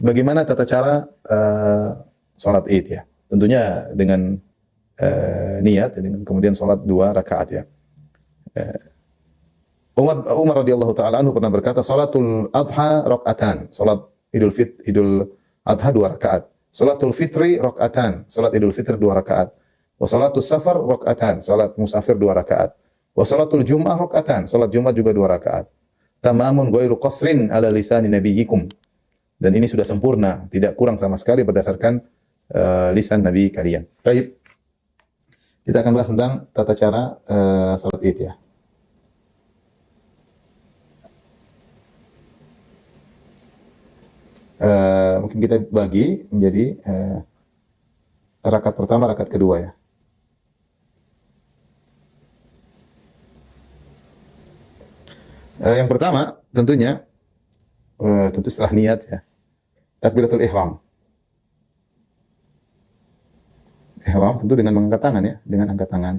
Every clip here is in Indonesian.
bagaimana tata cara sholat Id ya? Tentunya dengan niat, dengan kemudian sholat 2 rakaat ya. Umar radhiyallahu taala anhu pernah berkata, salatul adha rakaatan, salat Idul Adha 2 rakaat. Salatul fitri rakaatan, salat Idul Fitri 2 rakaat. Wa salatus safar rakaatan, salat musafir 2 rakaat. Wa salatul jum'ah rakaatan, salat Jumat juga 2 rakaat. Tamamun ghairu qasrin ala lisani nabiyyikum. Dan ini sudah sempurna, tidak kurang sama sekali berdasarkan lisan Nabi kalian. Baik. Kita akan bahas tentang tata cara salat Id ya. Mungkin kita bagi menjadi rakaat pertama, rakaat kedua ya. Yang pertama tentunya tentu setelah niat ya, takbiratul ihram. Ihram tentu dengan mengangkat tangan ya, dengan angkat tangan,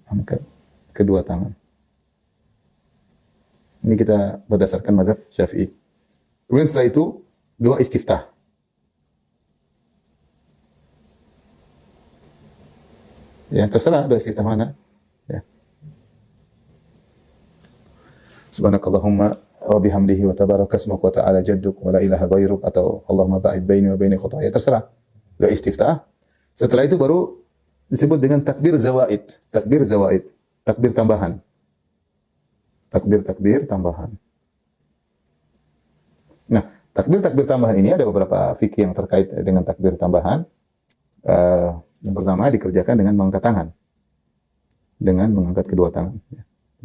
angkat kedua tangan. Ini kita berdasarkan mazhab Syafi'i. Kemudian setelah itu 2 istiftah. Ya, terserah 2 istiftah mana. Ya. Subhanakallahumma wa bihamdihi wa tabaraka ismuka wa ta'ala jadduk wa la ilaha ghairuk, atau Allahumma ba'id baini wa baini khataaya. Terserah. 2 istiftah. Setelah itu baru disebut dengan takbir zawaid. Takbir zawaid. Takbir tambahan. Takbir tambahan. Nah, takbir tambahan ini ada beberapa fikih yang terkait dengan takbir tambahan. Yang pertama dikerjakan dengan mengangkat tangan, dengan mengangkat kedua tangan.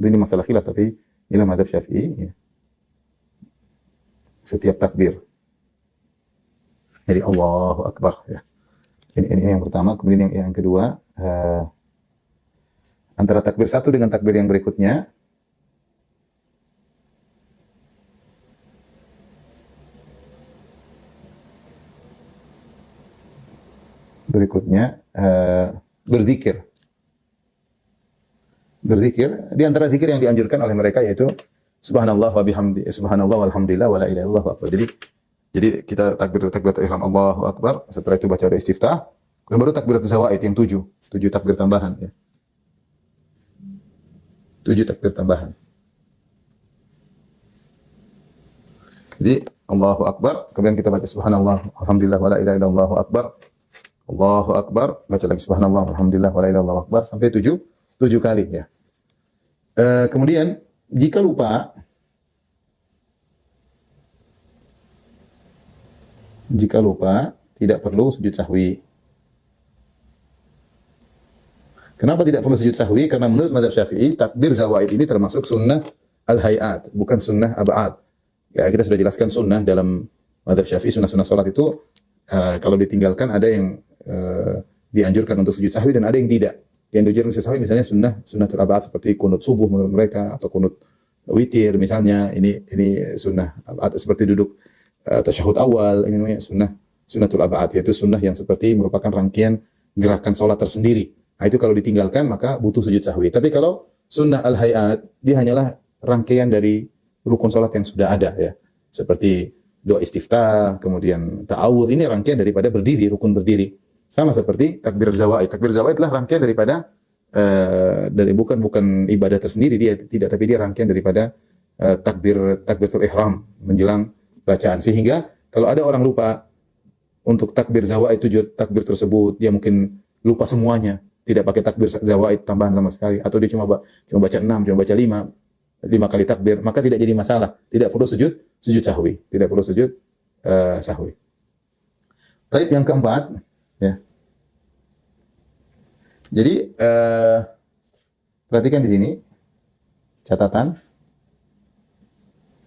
Ini masalah khilaf, tapi inilah mazhab Syafi'i. Ya. Setiap takbir, jadi Allahu Akbar. Ya. Ini yang pertama. Kemudian yang kedua, antara takbir satu dengan takbir yang berikutnya, berzikir. Berzikir di antara zikir yang dianjurkan oleh mereka yaitu subhanallah wa bihamdi, subhanallah walhamdulillah wa la ilaha illallah akbar. Jadi kita takbiratul ihram Allahu akbar, setelah itu baca doa istiftah, kemudian baru takbiratul zawaid yang 7 takbir tambahan ya. 7 takbir tambahan. Jadi Allahu akbar, kemudian kita baca subhanallah walhamdulillah wa la ilaha illallah akbar. Allahu Akbar, baca lagi subhanallah, alhamdulillah, wa la ilaha illallah akbar, sampai 7 kali ya. Kemudian jika lupa tidak perlu sujud sahwi. Kenapa tidak perlu sujud sahwi? Karena menurut mazhab Syafi'i, takbir zawaid ini termasuk sunnah al-hayat, bukan sunnah ab'ad. Ya, kita sudah jelaskan sunnah dalam mazhab Syafi'i, sunnah-sunnah salat itu kalau ditinggalkan ada yang dianjurkan untuk sujud sahwi dan ada yang tidak. Yang dianjurkan sujud sahwi misalnya sunnatul abad seperti kunut subuh menurut mereka, atau kunut witir misalnya. Ini sunnah abad seperti duduk tasyahud awal, ini namanya sunnatul abad, yaitu sunnah yang seperti merupakan rangkaian gerakan salat tersendiri. Nah, itu kalau ditinggalkan maka butuh sujud sahwi. Tapi kalau sunnah al-hayat, dia hanyalah rangkaian dari rukun salat yang sudah ada ya. Seperti doa istiftah, kemudian ta'awudz, ini rangkaian daripada berdiri, rukun berdiri. Sama seperti takbir zawaid. Takbir zawaid adalah rangkaian daripada bukan ibadah tersendiri, dia tidak, tapi dia rangkaian daripada takbiratul ihram menjelang bacaan. Sehingga kalau ada orang lupa untuk takbir zawaid, 7 takbir tersebut, dia mungkin lupa semuanya, tidak pakai takbir zawaid tambahan sama sekali, atau dia cuma baca 6, cuma baca 5 kali takbir, maka tidak jadi masalah. Tidak perlu sujud sahwi. Tidak perlu sujud sahwi. Baik, yang keempat ya. Jadi perhatikan di sini catatan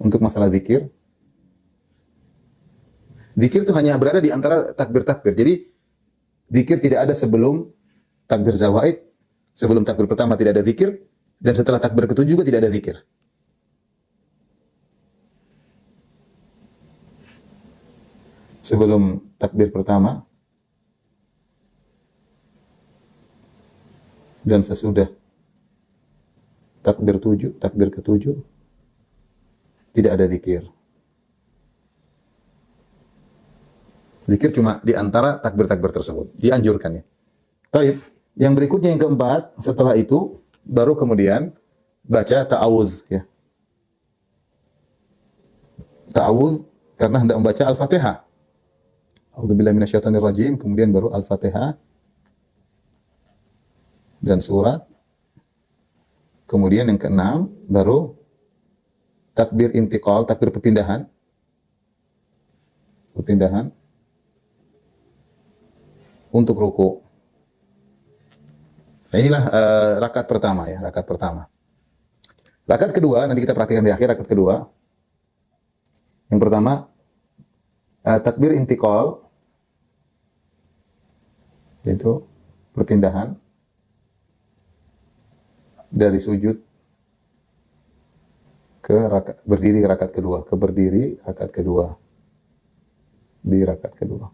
untuk masalah zikir. Zikir itu hanya berada di antara takbir-takbir. Jadi zikir tidak ada sebelum takbir zawaid, sebelum takbir pertama tidak ada zikir, dan setelah takbir ke-7 juga tidak ada zikir. Sebelum takbir pertama dan sesudah takbir ke-7 tidak ada zikir. Zikir cuma di antara takbir-takbir tersebut. Dianjurkan ya. Baik, yang berikutnya yang keempat, setelah itu baru kemudian baca ta'awudz ya. Ta'awudz karena hendak membaca Al-Fatihah. A'udzubillahi minasyaitonirrajim, kemudian baru Al-Fatihah dan surat. Kemudian yang keenam baru takbir intiqal, takbir perpindahan. Perpindahan untuk ruku. Nah, inilah rakaat pertama ya, rakaat pertama. Rakaat kedua nanti kita praktikkan di akhir rakaat kedua. Yang pertama takbir intiqal, yaitu perpindahan dari sujud ke berdiri rakaat kedua, ke berdiri rakaat kedua, di rakaat kedua.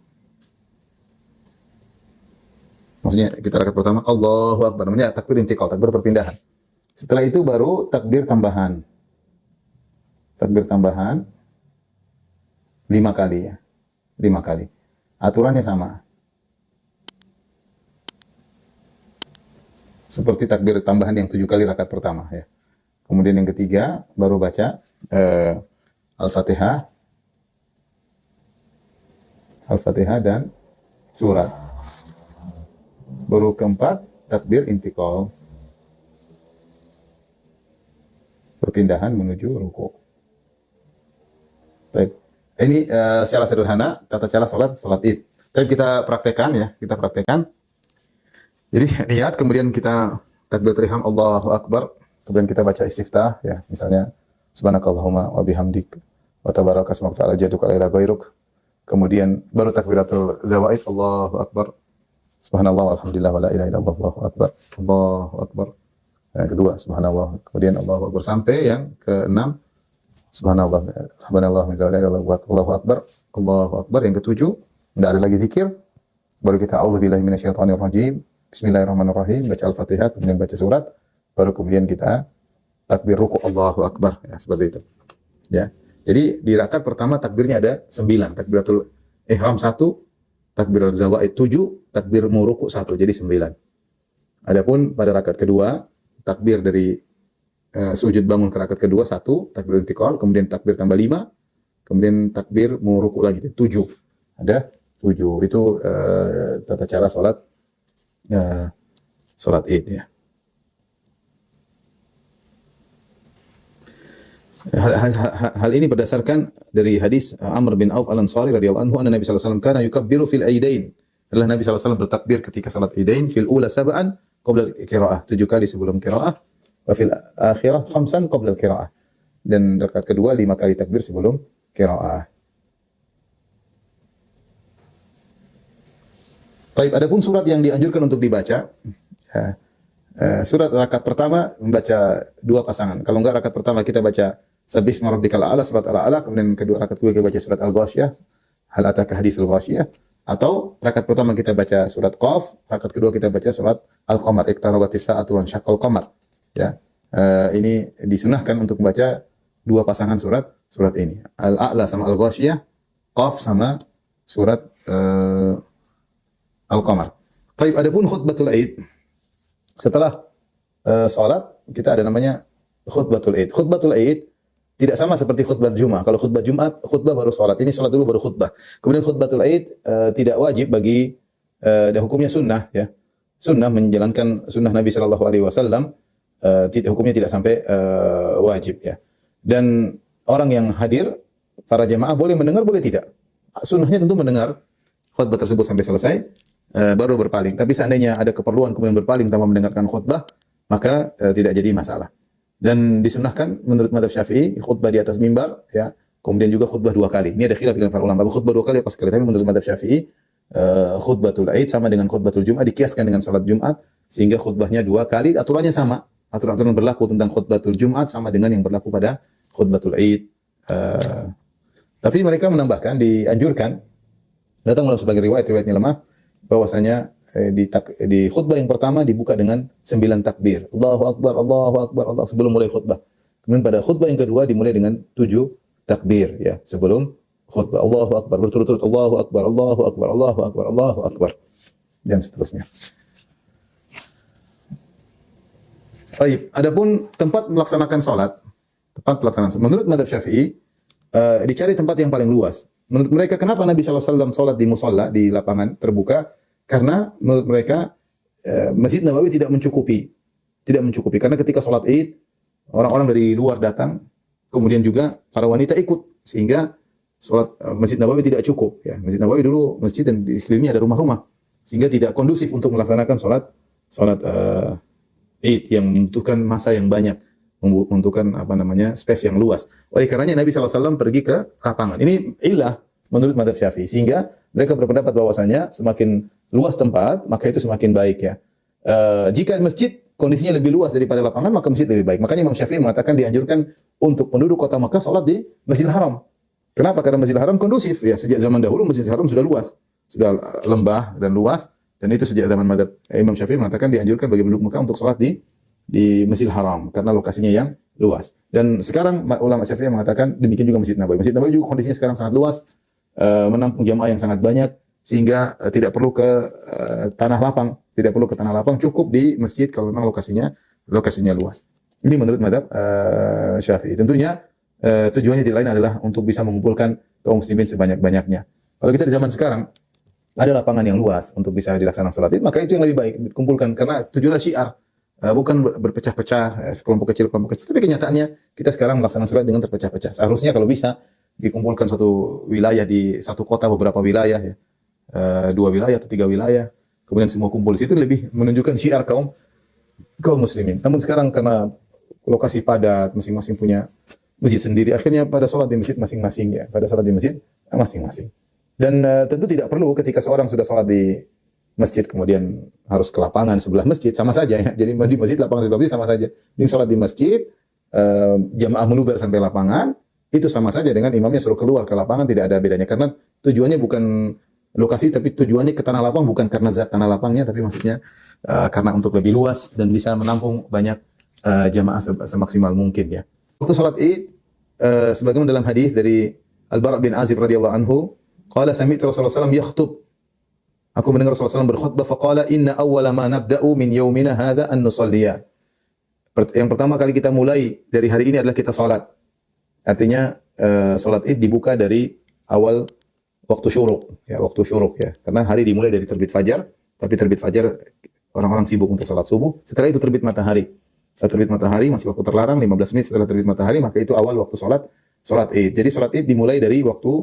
Maksudnya kita rakaat pertama Allahu Akbar, namanya takbir intiqal, takbir perpindahan. Setelah itu baru takbir tambahan. Takbir tambahan 5 kali ya. 5 kali. Aturannya sama. Seperti takbir tambahan yang 7 kali rakaat pertama ya. Kemudian yang ketiga baru baca Al-Fatihah. Al-Fatihah dan surat. Baru keempat takbir intiqal. Perpindahan menuju ruku. Baik. Ini secara sederhana tata cara salat Id. Tapi kita praktekkan ya, kita praktekkan. Jadi niat, kemudian kita takbiratul ihram Allahu Akbar, kemudian kita baca istiftah ya, misalnya subhanakallahumma wa bihamdik wa tabaraka asmauk ta'ala jadduka la ilaha ghairuk. Kemudian baru takbiratul zawaid Allahu Akbar. Subhanallah walhamdulillah wa la ilaha illallah Allahu Akbar. Allahu Akbar. Yang kedua subhanallah, kemudian Allahu Akbar sampai yang keenam subhanallah, subhanallah, Allahu Akbar, Allahu Akbar. Yang ketujuh, tidak ada lagi zikir. Baru kita a'udzubillahi minasyaitonirrajim, bismillahirrahmanirrahim, baca Al-Fatihah, kemudian baca surat, baru kemudian kita takbir ruku Allahu Akbar, ya, seperti itu. Ya. Jadi di rakaat pertama takbirnya ada 9, takbiratul ihram 1, takbiratul zawaid 7, takbir ruku 1, jadi 9. Adapun pada rakaat kedua, takbir dari sujud bangun ke rakaat kedua 1, takbir intiqal, kemudian takbir tambah 5, kemudian takbir mau ruku lagi 7. Ada 7. Itu tata cara salat Id ya. Hal ini berdasarkan dari hadis Amr bin Auf Al-Ansari radhiyallahu anhu, anna Nabi sallallahu alaihi wasallam kana yukabbiru fil aidain. Adalah Nabi sallallahu alaihi wasallam bertakbir ketika salat Idain fil ula sab'an qabla al-qiraah, 7 kali sebelum qiraah. Wa fil akhirah khamsan qabla al-qiraah. Dan rakaat kedua 5 kali takbir sebelum qiraah. Baik, adapun surat yang dianjurkan untuk dibaca, surat rakaat pertama membaca 2 pasangan. Kalau enggak rakaat pertama kita baca Sabbihisma rabbikal a'la, surat Al-A'la, kemudian kedua rakaat kedua kita baca surat Al-Ghasyiyah, hal ataka haditsul Ghasyiyah, atau rakaat pertama kita baca surat Qaf, rakaat kedua kita baca surat Al-Qamar, iqtarabatis sa'atu wa syaqqal qamar. Ya. Ini disunahkan untuk membaca 2 pasangan surat ini. Al-A'la sama Al-Ghasyiyah, Qaf sama surat Al-Qamar. Baik, adapun khutbatul Id, setelah salat kita ada namanya khutbatul Id. Khutbatul Id tidak sama seperti khutbah Jumat. Kalau khutbah Jumat, khutbah baru salat. Ini salat dulu baru khutbah. Kemudian khutbatul Id tidak wajib bagi dan hukumnya sunnah ya. Sunnah menjalankan sunnah Nabi sallallahu alaihi wasallam, hukumnya tidak sampai wajib ya. Dan orang yang hadir, para jemaah boleh mendengar, boleh tidak. Sunnahnya tentu mendengar khutbah tersebut sampai selesai, baru berpaling. Tapi seandainya ada keperluan kemudian berpaling tanpa mendengarkan khutbah, maka tidak jadi masalah. Dan disunahkan menurut mazhab Syafi'i khutbah di atas mimbar ya, kemudian juga khutbah 2 kali. Ini ada khilaf dengan para ulama, khutbah 2 kali apa sekali. Tapi menurut mazhab Syafi'i khutbatul Id sama dengan khutbatul Jumat, dikiaskan dengan salat Jumat sehingga khutbahnya 2 kali, aturannya sama. Aturan-aturan berlaku tentang khutbatul Jumat sama dengan yang berlaku pada khutbatul Id. Tapi mereka menambahkan, dianjurkan, datang dalam sebagai riwayatnya lemah, bahwasanya di khutbah yang pertama dibuka dengan 9 takbir. Allahu Akbar, Allahu Akbar, Allah sebelum mulai khutbah. Kemudian pada khutbah yang kedua dimulai dengan 7 takbir ya, sebelum khutbah. Allahu Akbar, berturut-turut Allahu Akbar, Allahu Akbar, Allahu Akbar, Allahu Akbar, dan seterusnya. Baik, adapun tempat melaksanakan salat, menurut mazhab Syafi'i, dicari tempat yang paling luas. Menurut mereka, kenapa Nabi SAW salat di musalla, di lapangan terbuka? Karena menurut mereka Masjid Nabawi tidak mencukupi. Karena ketika salat Id, orang-orang dari luar datang, kemudian juga para wanita ikut, sehingga salat Masjid Nabawi tidak cukup. Ya, Masjid Nabawi dulu masjid dan di sekelilingnya ada rumah-rumah, sehingga tidak kondusif untuk melaksanakan salat Id yang membutuhkan masa yang banyak, membutuhkan space yang luas. Oleh karenanya Nabi SAW pergi ke lapangan. Ini ilah menurut mazhab Syafi'i, sehingga mereka berpendapat bahwasanya semakin luas tempat maka itu semakin baik ya. Jika masjid kondisinya lebih luas daripada lapangan maka masjid lebih baik. Makanya Imam Syafi'i mengatakan dianjurkan untuk penduduk kota Makkah salat di Masjidil Haram. Kenapa? Karena Masjidil Haram kondusif ya. Sejak zaman dahulu Masjidil Haram sudah luas, sudah lembah dan luas. Dan itu sejak zaman mazhab Imam Syafi'i mengatakan dianjurkan bagi penduduk Mekah untuk sholat di Masjidil Haram karena lokasinya yang luas. Dan sekarang ulama Syafi'i mengatakan demikian juga Masjid Nabawi. Masjid Nabawi juga kondisinya sekarang sangat luas, menampung jamaah yang sangat banyak, sehingga tidak perlu ke tanah lapang, cukup di masjid kalau memang lokasinya luas. Ini menurut mazhab Syafi'i. Tentunya tujuannya tidak lain adalah untuk bisa mengumpulkan kaum muslimin sebanyak-banyaknya. Kalau kita di zaman sekarang ada lapangan yang luas untuk bisa dilaksanakan sholat Id, maka itu yang lebih baik dikumpulkan karena tujuannya syiar, bukan berpecah-pecah, kelompok kecil. Tapi kenyataannya kita sekarang melaksanakan sholat dengan terpecah-pecah. Seharusnya kalau bisa dikumpulkan satu wilayah di satu kota, beberapa wilayah, ya, 2 wilayah atau 3 wilayah, kemudian semua kumpul di situ lebih menunjukkan syiar kaum muslimin. Namun sekarang karena lokasi padat, masing-masing punya masjid sendiri, akhirnya pada sholat di masjid masing-masing ya, masing-masing. Dan tentu tidak perlu ketika seorang sudah sholat di masjid kemudian harus ke lapangan sebelah masjid, sama saja ya. Jadi di masjid, lapangan sebelah masjid sama saja. Ini sholat di masjid, jamaah meluber sampai lapangan, itu sama saja dengan imamnya suruh keluar ke lapangan, tidak ada bedanya. Karena tujuannya bukan lokasi, tapi tujuannya ke tanah lapang, bukan karena zat tanah lapangnya, tapi maksudnya karena untuk lebih luas dan bisa menampung banyak jamaah semaksimal mungkin ya. Waktu sholat Id, sebagaimana dalam hadis dari Al-Bara' bin Azib radhiyallahu anhu, qala sami'tu Rasulullah SAW yakhutub. Aku mendengar Rasulullah SAW berkhutbah, faqala inna awwala ma nabda'u min yaumina hadha an nusalliya. Yang pertama kali kita mulai dari hari ini adalah kita salat. Artinya salat Id dibuka dari awal waktu syuruk ya. Karena hari dimulai dari terbit fajar, tapi terbit fajar orang-orang sibuk untuk salat subuh. Setelah itu terbit matahari. Setelah terbit matahari masih waktu terlarang 15 menit setelah terbit matahari, maka itu awal waktu salat Id. Jadi salat Id dimulai dari waktu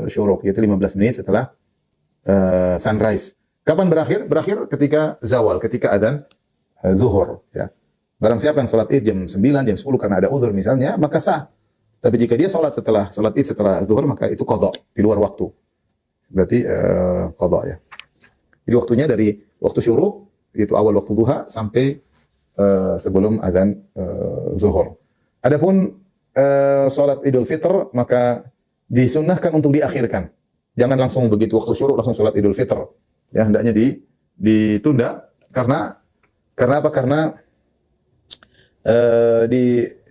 syuruk, yaitu 15 menit setelah sunrise. Kapan berakhir? Berakhir ketika zawal, ketika adzan zuhur ya. Barang siapa yang salat Id jam 9, jam 10 karena ada uzur misalnya, maka sah. Tapi jika dia salat Id setelah zuhur, maka itu qadha, di luar waktu. Berarti qadha ya. Jadi waktunya dari waktu syuruk, yaitu awal waktu duha sampai sebelum adzan zuhur. Adapun salat Idul Fitr maka disunnahkan untuk diakhirkan. Jangan langsung begitu waktu syuruk langsung salat Idul Fitr. Ya, hendaknya ditunda karena apa? Karena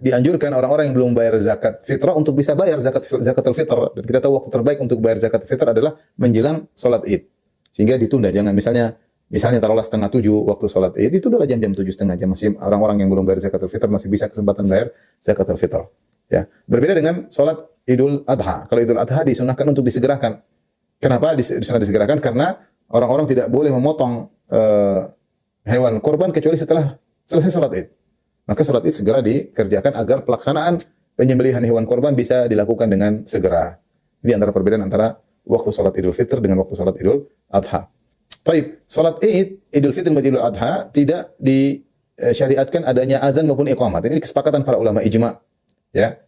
dianjurkan orang-orang yang belum bayar zakat fitrah untuk bisa bayar zakatul fitr. Dan kita tahu waktu terbaik untuk bayar zakat fitr adalah menjelang salat Id. Sehingga ditunda. Jangan misalnya taruhlah 6:30 waktu salat Id, itu adalah jam 7:30 jam. Masih orang-orang yang belum bayar zakatul fitr masih bisa kesempatan bayar zakatul fitr. Ya. Berbeda dengan salat Idul Adha. Kalau Idul Adha disunahkan untuk disegerakan. Kenapa disunahkan disegerakan? Karena orang-orang tidak boleh memotong hewan korban kecuali setelah selesai salat Id. Maka salat Id segera dikerjakan agar pelaksanaan penyembelihan hewan korban bisa dilakukan dengan segera. Ini antara perbedaan antara waktu salat Idul Fitr dengan waktu salat Idul Adha. Baik, salat Id, Idul Fitr dan Idul Adha tidak disyariatkan adanya azan maupun iqamat. Ini kesepakatan para ulama ijma'. Ya.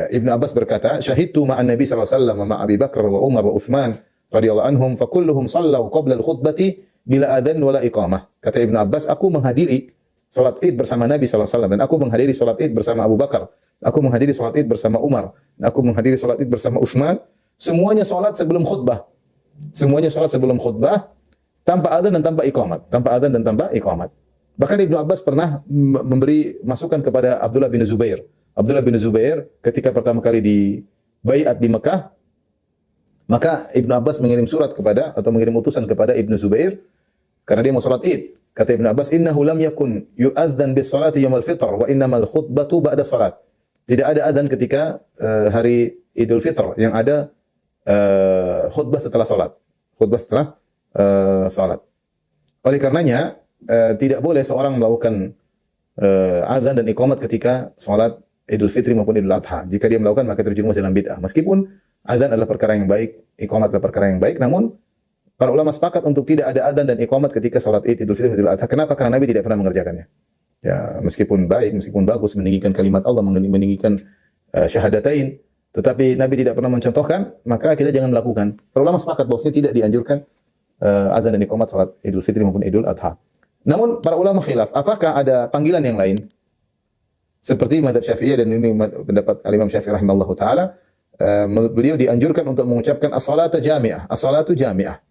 Ibnu Abbas berkata, "Syahidtu ma'an Nabi sallallahu alaihi wasallam ma Abi Bakar wa Umar wa Utsman radhiyallahu anhum fa kulluhum shallaw qabla al-khutbati bila adzan wala iqamah." Kata Ibnu Abbas, aku menghadiri salat Id bersama Nabi sallallahu alaihi wasallam dan aku menghadiri salat Id bersama Abu Bakar. Aku menghadiri salat Id bersama Umar. Aku menghadiri salat Id bersama Utsman. Semuanya salat sebelum khutbah. Tanpa adzan dan tanpa iqamat. Bahkan Ibnu Abbas pernah memberi masukan kepada Abdullah bin Zubair ketika pertama kali baiat di Mekah, maka Ibnu Abbas mengirim surat kepada atau mengirim utusan kepada Ibnu Zubair karena dia mau salat Id. Kata Ibnu Abbas, "Innahu lam yakun yu'adzan bis salati yaumil fitr wa innamal khutbatu ba'da salat." Tidak ada adzan ketika hari Idul Fitr, yang ada khutbah setelah salat. Khutbah setelah salat. Oleh karenanya tidak boleh seorang melakukan azan dan iqamat ketika salat Idul Fitri maupun Idul Adha. Jika dia melakukan maka terjerumus dalam bid'ah. Meskipun azan adalah perkara yang baik, iqamat adalah perkara yang baik, namun para ulama sepakat untuk tidak ada azan dan iqamat ketika salat Id, Idul Fitri, Idul Adha. Kenapa? Karena Nabi tidak pernah mengerjakannya. Ya, meskipun baik, meskipun bagus meninggikan kalimat Allah, meninggikan syahadatain, tetapi Nabi tidak pernah mencontohkan, maka kita jangan melakukan. Para ulama sepakat bahwasanya tidak dianjurkan azan dan iqamat salat Idul Fitri maupun Idul Adha. Namun para ulama khilaf, apakah ada panggilan yang lain? Seperti mazhab Syafi'iyah, dan ini pendapat Al-Imam Syafi'i rahimahullahu taala, beliau dianjurkan untuk mengucapkan as-salatu jami'ah, as-salatu jami'ah.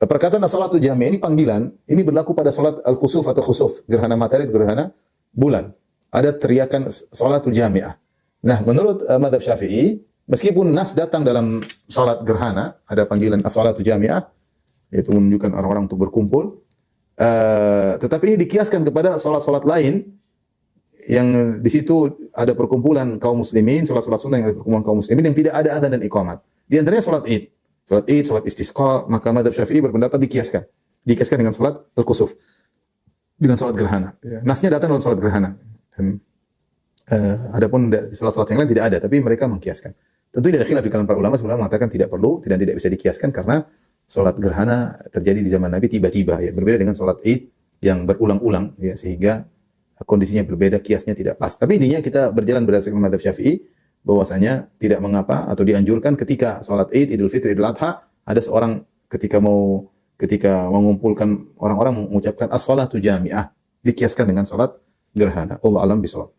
Perkataan as-salatu jami'ah ini panggilan, ini berlaku pada salat al-khusuf atau khusuf, gerhana matahari, gerhana bulan. Ada teriakan salatul jami'ah. Nah, menurut mazhab Syafi'i, meskipun nas datang dalam salat gerhana, ada panggilan as-salatu jami'ah, yaitu menunjukkan orang-orang untuk berkumpul, tetapi ini dikiaskan kepada salat-salat lain yang di situ ada perkumpulan kaum muslimin, salat-salat sunnah yang ada perkumpulan kaum muslimin yang tidak ada adzan dan iqamat. Di antaranya salat Id. Salat Id, salat istisqa, maka mazhab Syafi'i berpendapat dikiaskan. Dikiaskan dengan salat al-kusuf. Dengan salat gerhana. Nasnya datang dalam salat gerhana. Dan adapun salat-salat yang lain tidak ada, tapi mereka mengkiaskan. Tentu ini ada khilaf di kalangan para ulama, sebenarnya mengatakan tidak perlu dan tidak bisa dikiaskan karena salat gerhana terjadi di zaman Nabi tiba-tiba, ya, berbeda dengan salat Id yang berulang-ulang, ya, sehingga kondisinya berbeda, kiasnya tidak pas. Tapi intinya kita berjalan berdasarkan mazhab Syafi'i bahwasanya tidak mengapa atau dianjurkan ketika salat Id, Idul Fitri, Idul Adha, ada seorang ketika mengumpulkan orang-orang mengucapkan as-salatu jami'ah, dikiaskan dengan salat gerhana. Allah alam bisawab.